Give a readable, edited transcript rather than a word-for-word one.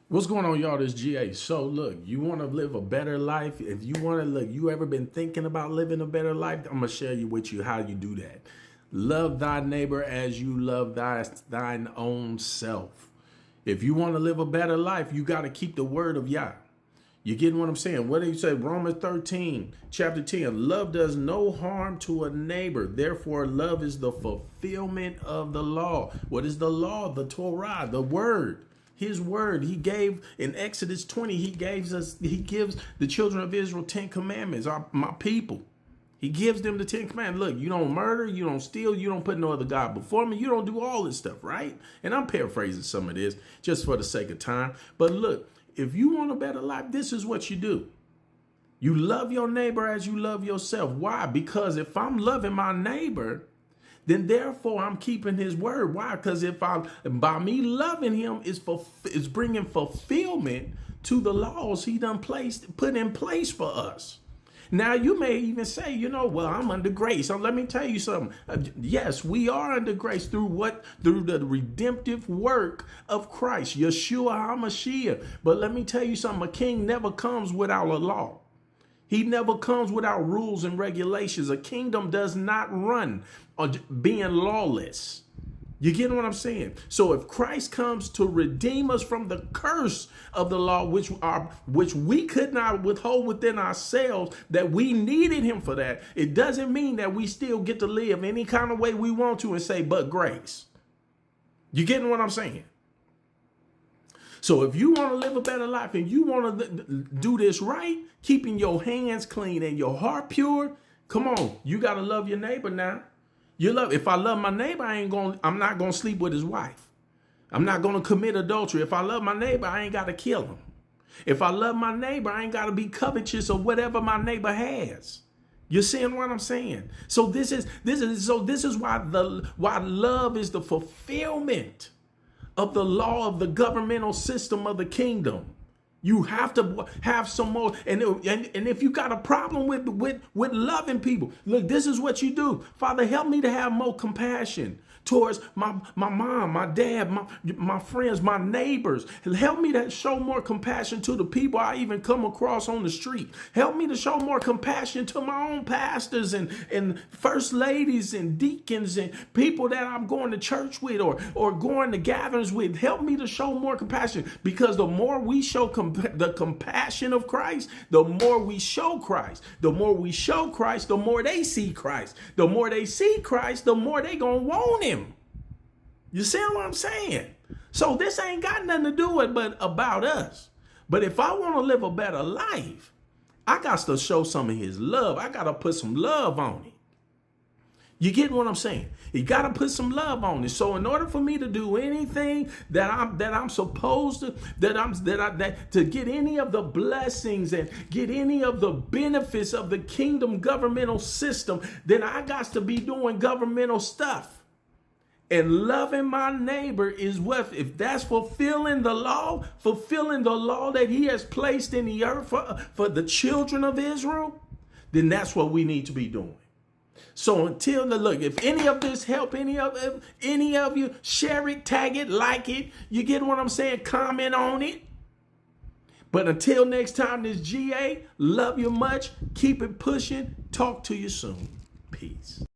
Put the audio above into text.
What's going on, y'all? This GA. So look, you want to live a better life. If you want to look, you ever been thinking about living a better life? I'm gonna share with you how you do that. Love thy neighbor as you love thine own self. If you want to live a better life, you got to keep the word of Yah. You getting what I'm saying? What do you say? Romans 13, chapter 10. Love does no harm to a neighbor. Therefore, love is the fulfillment of the law. What is the law? The Torah, the word. His word. He gave in Exodus 20, he gives the children of Israel 10 commandments, my people. He gives them the 10 commandments. Look, you don't murder, you don't steal, you don't put no other God before me, you don't do all this stuff, right? And I'm paraphrasing some of this just for the sake of time. But look, if you want a better life, this is what you do. You love your neighbor as you love yourself. Why? Because if I'm loving my neighbor, then therefore I'm keeping his word. Why? Because by me loving him is bringing fulfillment to the laws he done put in place for us. Now you may even say, well, I'm under grace. So let me tell you something. Yes, we are under grace through the redemptive work of Christ, Yeshua HaMashiach. But let me tell you something. A king never comes without a law. He never comes without rules and regulations. A kingdom does not run on being lawless. You get what I'm saying? So if Christ comes to redeem us from the curse of the law, which we could not withhold within ourselves, that we needed him for that, it doesn't mean that we still get to live any kind of way we want to and say, but grace. You getting what I'm saying? So if you want to live a better life and you want to do this right, keeping your hands clean and your heart pure, come on, you got to love your neighbor now. If I love my neighbor, I'm not going to sleep with his wife. I'm not going to commit adultery. If I love my neighbor, I ain't got to kill him. If I love my neighbor, I ain't got to be covetous of whatever my neighbor has. You seeing what I'm saying? So this is why love is the fulfillment of the law of the governmental system of the kingdom. You have to have some more. And if you got a problem with loving people, look, this is what you do. Father, help me to have more compassion towards my mom, my dad, my friends, my neighbors. Help me to show more compassion to the people I even come across on the street. Help me to show more compassion to my own pastors and first ladies and deacons and people that I'm going to church with or going to gatherings with. Help me to show more compassion, because the more we show the compassion of Christ, the more we show Christ. The more we show Christ, the more they see Christ. The more they see Christ, the more they gonna want him. You see what I'm saying? So this ain't got nothing to do with but about us. But if I want to live a better life, I got to show some of his love. I got to put some love on it. You get what I'm saying? You got to put some love on it. So in order for me to do anything that I'm supposed to, to get any of the blessings and get any of the benefits of the kingdom governmental system, then I got to be doing governmental stuff. And loving my neighbor is what, if that's fulfilling the law that he has placed in the earth for the children of Israel, then that's what we need to be doing. So look, if any of this help any of you, share it, tag it, like it. You get what I'm saying? Comment on it. But until next time, this GA, love you much. Keep it pushing. Talk to you soon. Peace.